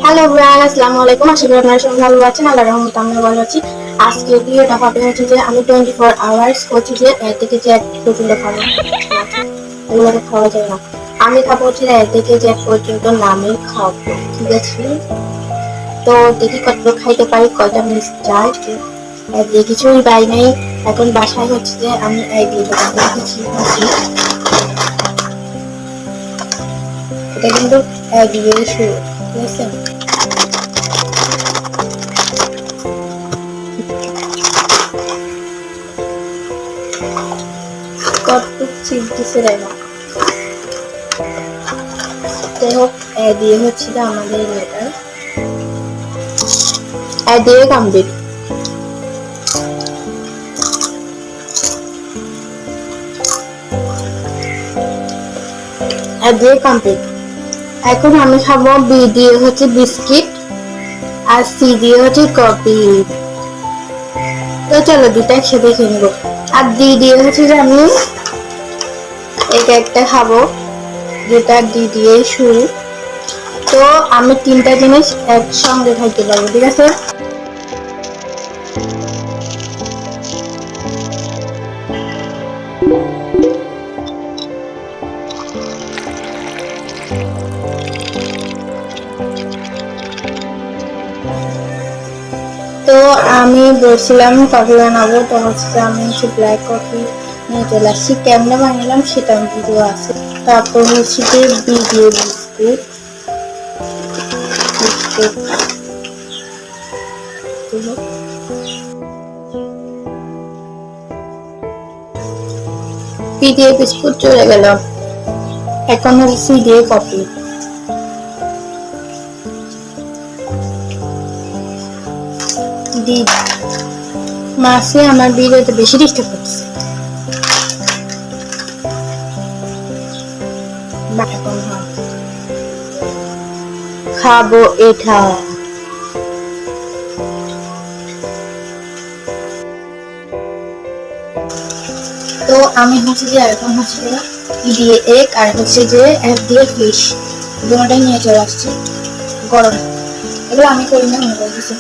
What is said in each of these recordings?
Hello everyone, আসসালামু আলাইকুম। আশা করি আপনারা সবাই ভালো আছেন। আল্লাহর রহমতে আমিও ভালো আছি। আজকে ভিডিওটা হবে হচ্ছে যে আমি 24 আওয়ার্স হচ্ছে যে এর থেকে যে এক পর্যন্ত খাবো না, এগুলোকে খাওয়া যায় না। আমি খাবো হচ্ছে এর থেকে যে এক পর্যন্ত নামে খাবো, ঠিক আছে? তো দেখি কত খাইতে পারি, কয়টা মিনিট যায়। এর দিয়ে কিছুই পাই নাই। এখন বাসায় হচ্ছে যে আমি এই দিয়ে কিছু খাচ্ছি। এটা কিন্তু এক দিয়ে শুরু, ঠিক আছে? কত চিজ দিছে দেখো। যাই হোক, দিয়ে হচ্ছে যে আমাদের লেটার দিয়ে কমপ্লিট। দিয়ে কমপ্লিট। এখন আমি খাবো বি দিয়ে হচ্ছে বিস্কিট, আর সি দিয়ে হচ্ছে কফি। তো চলো দুটা একসাথে খেয়ে নেবো। আর ডি দিয়ে হচ্ছে যে আমি এই একটা খাবো, যেটা ডি দিয়ে শুরু। তো আমি তিনটা জিনিস একসঙ্গে খাইতে পারবো, ঠিক আছে? তো আমি বলছিলাম কফি বানাবো, তো হচ্ছে আমি একটু ব্ল্যাক কফি নিয়ে চলে আসছি। কেমনে বানালাম সেটা ভিডিও আছে। তারপর হচ্ছে যে বি দিয়ে বিস্কুট, বি দিয়ে বিস্কুট চলে গেল। এখন হচ্ছে সি দিয়ে কফি। ডি মাসে আমার ভিডিওতে বেশি ডিস্টার্ব করতেছে। খাবো এটা। তো আমি হচ্ছে যে এখন হচ্ছে যে ই দিয়ে এগ আর হচ্ছে যে এগ দিয়ে ফিশ দুটোটাই নিয়ে চলে আসছি। গরম এগুলো আমি করি না, আমি করে দিচ্ছি।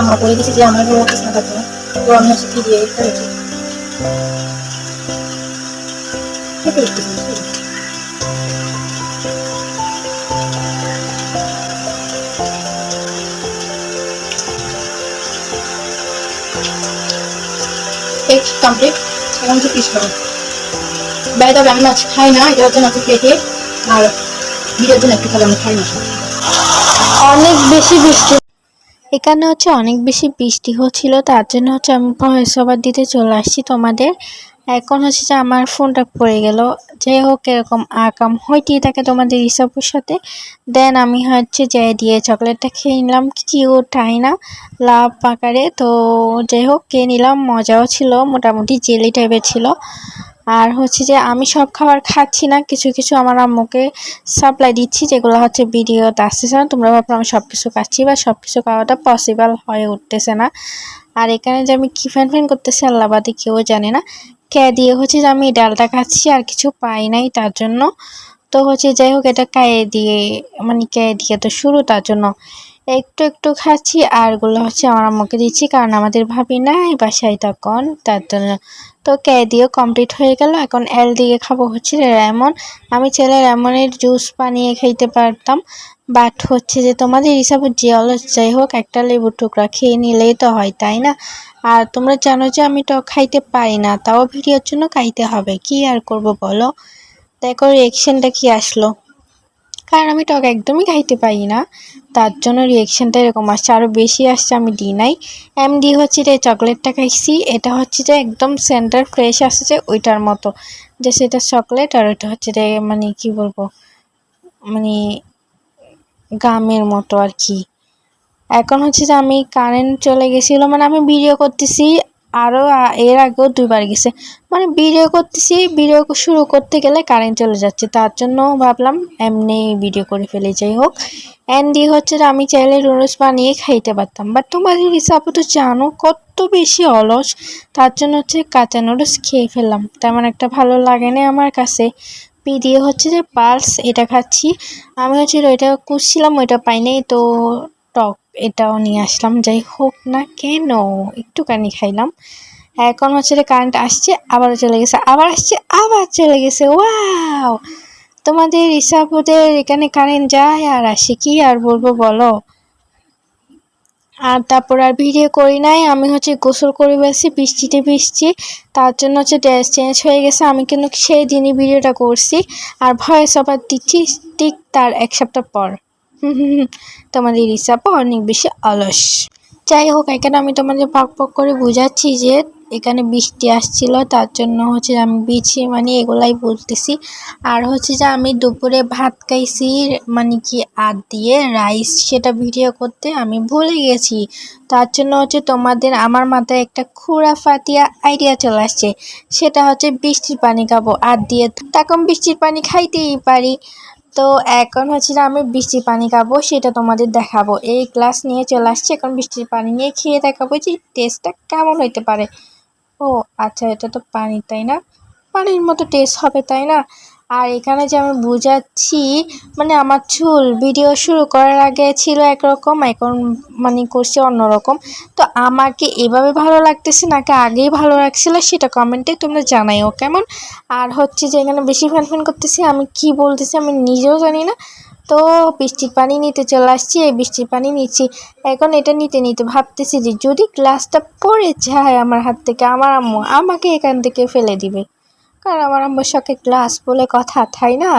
আমার করে দিচ্ছি যে আমার বড় অফিস না থাকবে। তো আমি হচ্ছে কি দিয়ে করেছি এগ কমপ্লিট। এখন হচ্ছে ফিশ খাবো। বাইরে আমি মাছ খাই না, এটা হচ্ছে মাছের পেটে। আর বিয়ের জন্য একটু খাবে, আমি খাই না। অনেক বেশি বৃষ্টি এখানে হচ্ছে অনেক বেশি বৃষ্টি হচ্ছিল, তার জন্য হচ্ছে আমি ভয়েস ওভার দিতে চলে আসছি তোমাদের। এখন হচ্ছে যে আমার ফোনটা পড়ে গেল। যাই হোক, এরকম আকাম হইতেই থাকে তোমাদের রিসাপুর সাথে। দেন আমি হচ্ছে যে দিয়ে চকলেটটা খেয়ে নিলাম, কিউট তাই না, লাভ আকারে। তো যাই হোক খেয়ে নিলাম, মজাও ছিল, মোটামুটি জেলি টাইপের ছিল। আর হচ্ছে যে আমি সব খাবার খাচ্ছি না, কিছু কিছু আমার আম্মুকে সাপ্লাই দিচ্ছি, যেগুলো হচ্ছে ভিডিওতে আসতেছে না। তোমরা ভাবো আমি সব কিছু খাচ্ছি, বা সব কিছু খাওয়াটা পসিবল হয়ে উঠতেছে না। আর এখানে যে আমি কি ফ্যান করতেছি আল্লাহ বাদে কেউ জানে না। দিয়ে হচ্ছে যে আমি ডালটা খাচ্ছি, আর কিছু পাই নাই তার জন্য। তো হচ্ছে যাই হোক, এটা দিয়ে মানে দিয়ে তো শুরু, তার জন্য একটু একটু খাচ্ছি। আর গুলো হচ্ছে আমার আম্মুকে দিচ্ছি, কারণ আমাদের ভাবি নাই বাসায় তখন, তার জন্য। তো দিয়ে কমপ্লিট হয়ে গেল। এখন এল দিয়ে খাবো হচ্ছে লেমন। আমি চাইলে লেমনের জুস বানিয়ে খাইতে পারতাম, বাট হচ্ছে যে তোমাদের হিসাবে জিওলস, যাই হোক একটা লেবুর টুকরা খেয়ে নিলেই তো হয়, তাই না? আর তোমরা জানো যে আমি টক খাইতে পারি না, তাও ভিডিওর জন্য খাইতে হবে, কি আর করব বলো। দেখো রিয়েকশনটা কি আসলো, কারণ আমি টক একদমই খাইতে পারি না, তার জন্য রিয়েকশনটা এরকম আসছে। আরও বেশি আসছে, আমি দিই নাই। এমডি হচ্ছে যে চকলেটটা খাইছি, এটা হচ্ছে যে একদম সেন্টার ফ্রেশ আসছে ওইটার মতো, যে সেটা চকলেট, আর ওইটা হচ্ছে যে মানে কি বলবো, মানে গামের মতো আর কি। এখন হচ্ছে যে আমি কারেন্ট চলে গেছিলো, মানে আমি ভিডিও করতেছি, আরও এর আগেও দুইবার গেছে। মানে ভিডিও করতেছি, ভিডিও শুরু করতে গেলে কারেন্ট চলে যাচ্ছে, তার জন্য ভাবলাম এমনি ভিডিও করে ফেলে। যাই হোক, এন্ডি হচ্ছে যে আমি চাইলে নুডলস বানিয়ে খাইতে পারতাম, বাট তোমাদের হিসাবে তো জানো কত বেশি অলস, তার জন্য হচ্ছে কাঁচা নুডলস খেয়ে ফেললাম। তেমন একটা ভালো লাগে না আমার কাছে, পি দিয়ে হচ্ছে যে পালস এটা খাচ্ছি। আমি হচ্ছে ওইটা খুঁজছিলাম, ওইটা পাই নাই, তো টক এটাও নিয়ে আসলাম। যাই হোক না কেন, একটুখানি খাইলাম। এখন হচ্ছে যে কারেন্ট আসছে, আবারও চলে গেছে, আবার আসছে, আবার চলে গেছে। ওয়াও, তোমাদের ইসাপুদের এখানে কারেন্ট যায় আর আসে, কি আর বলবো বলো। আর তারপর আর ভিডিও করি নাই, আমি হচ্ছে গোসল করে বেশি বৃষ্টিতে ভিজছি, তার জন্য হচ্ছে ড্রেস চেঞ্জ হয়ে গেছে। আমি কিন্তু সেই দিনই ভিডিওটা করছি আর ভয়েস ওভার দিচ্ছি ঠিক তার 1 সপ্তাহ পর। তোমাদের রিসাপও অনেক বেশি অলস। যাই হোক, এখানে আমি তোমাদের পক পক করে বুঝাচ্ছি যে এখানে বৃষ্টি আসছিল, তার জন্য হচ্ছে আমি বিছি মানে এগুলাই বলতেছি। আর হচ্ছে যে আমি দুপুরে ভাত খাইছি মানে কি দিয়ে রাইস, সেটা ভিডিও করতে আমি ভুলে গেছি। তার জন্য হচ্ছে তোমাদের আমার মাথায় একটা খুরাফাতিয়া আইডিয়া চলে আসছে, সেটা হচ্ছে বৃষ্টির পানি খাবো দিয়ে, তখন বৃষ্টির পানি খাইতেই পারি। তো এখন হচ্ছে যে আমি বৃষ্টির পানি খাবো, সেটা তোমাদের দেখাবো। এই গ্লাস নিয়ে চলে আসছি, এখন বৃষ্টির পানি নিয়ে খেয়ে দেখাবো যে টেস্টটা কেমন হইতে পারে। ও আচ্ছা, এটা তো পানি, তাই না? পানির মতো টেস্ট হবে, তাই না? আর এখানে যে আমি বুঝাচ্ছি, মানে আমার চুল ভিডিও শুরু করার আগে ছিল একরকম, এখন মানে করছি অন্যরকম। তো আমাকে এভাবে ভালো লাগতেছে নাকি আগেই ভালো লাগছিল, সেটা কমেন্টে তোমরা জানাইও কেমন। আর হচ্ছে যে এখানে বেশি ফ্যান করতেছি, আমি কি বলতেছি আমি নিজেও জানি না। তো বৃষ্টির পানি নিতে চলে আসছি, এই বৃষ্টির পানি নিচ্ছি। এখন এটা নিতে নিতে ভাবতেছি যে যদি গ্লাসটা পড়ে যায় আমার হাত থেকে, আমার আম্মু আমাকে এখান থেকে ফেলে দিবে, কারণ আমার আম্মুর শখে গ্লাস বলে কথা, তাই না?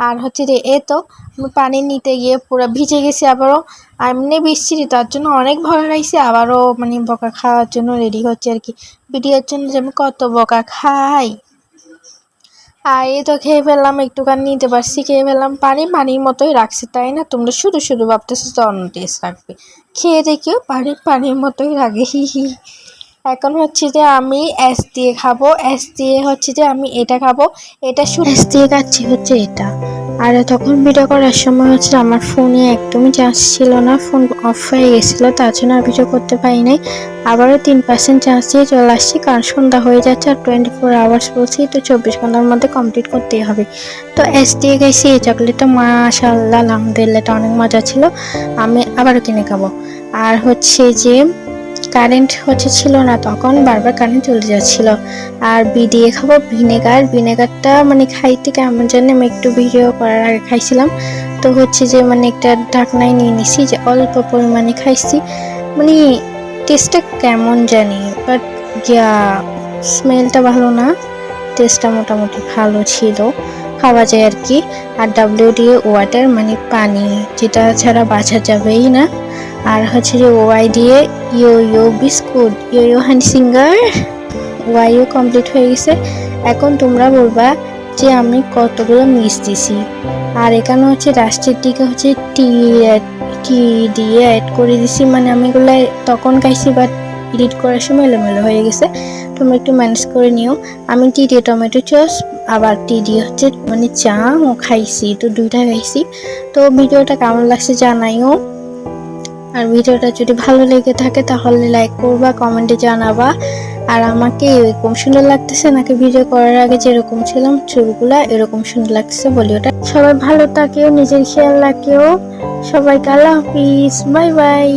আর হচ্ছে যে তো আমি পানি নিতে গিয়ে পুরো ভিজে গেছি আবারও। এমনি বৃষ্টি, তার জন্য অনেক ভয় লাগছে, আবারও মানে বকা খাওয়ার জন্য রেডি হচ্ছে আর কি, ভিডিওর জন্য যে আমি কত বকা খাই। আর এই তো খেয়ে ফেললাম, একটুখানি নিতে পারছি, খেয়ে ফেললাম। পানির মতোই রাখছে, তাই না? তোমরা শুধু শুধু ভাবতেছো তো অন্য টেস্ট রাখবে, খেয়ে দেখিও পানির মতোই লাগে। এখন হচ্ছে যে আমি এস দিয়ে খাবো, এস দিয়ে হচ্ছে যে আমি এটা খাবো, এটা শুধু এস দিয়ে খাচ্ছি হচ্ছে এটা। আর তখন ভিডিও করার সময় হচ্ছে আমার ফোনে একদমই চার্জ ছিল না, ফোন অফ হয়ে গেছিলো, তার জন্য আর ভিডিও করতে পারি নাই। আবারও 3% চার্জ দিয়ে চলে আসছি, কারণ সন্ধ্যা হয়ে যাচ্ছে আর 24 আওয়ার্স বলছি, তো 24 ঘন্টার মধ্যে কমপ্লিট করতেই হবে। তো এস দিয়ে গেছি, এই চকলেটটা মাশাআল্লাহ আলহামদুলিল্লাহ, এটা অনেক মজা ছিল, আমি আবারও কিনে খাবো। আর হচ্ছে যে কারেন্ট হচ্ছে ছিল না, তখন বারবার কারেন্ট চলে যাচ্ছিল। আর দিয়ে খাবো ভিনেগারটা মানে খাইতে কেমন জানি, আমি একটু ভিডিও করার আগে খাইছিলাম, তো হচ্ছে যে মানে একটা ঢাকনায় নিয়ে নিছি, যে অল্প পরিমাণে খাইছি, মানে টেস্টটা কেমন জানি, বাট স্মেলটা ভালো না, টেস্টটা মোটামুটি ভালো ছিল, খাওয়া যায় আর কি। আর WD ওয়াটার মানে পানি, যেটা ছাড়া বাঁচা যাবেই না। আর হচ্ছে যে ওয়াই দিয়ে ইয়ো বিস্কুট, ইয়ো হানি সিঙ্গার, ওয়াইও কমপ্লিট হয়ে গেছে। এখন তোমরা বলবা যে আমি কতগুলো মিস দিছি। আর এখানে হচ্ছে লাস্টের দিকে হচ্ছে টি দিয়ে অ্যাড করে দিছি, মানে আমি এগুলো তখন খাইছি, বাট এডিট করার সময় এলোমেলো হয়ে গেছে, তোমরা একটু ম্যানেজ করে নিও। আমি টি দিয়ে টমেটো সস, আবার টি দিয়ে হচ্ছে মানে চা খাইছি, তো দুইটা খাইছি। তো ভিডিওটা কেমন লাগছে জানাইও। আর ভিডিওটা যদি ভালো লেগে থাকে তাহলে লাইক করবা, কমেন্টে জানাবা। আর আমাকে এরকম সুন্দর লাগতেছে নাকি ভিডিও করার আগে যেরকম ছিলাম চুলগুলা এরকম সুন্দর লাগতেছে বলি ওটা। সবাই ভালো থাকেও, নিজের খেয়াল রাখেও, সবাইকে আল্লাহ হাফিজ, বাই বাই।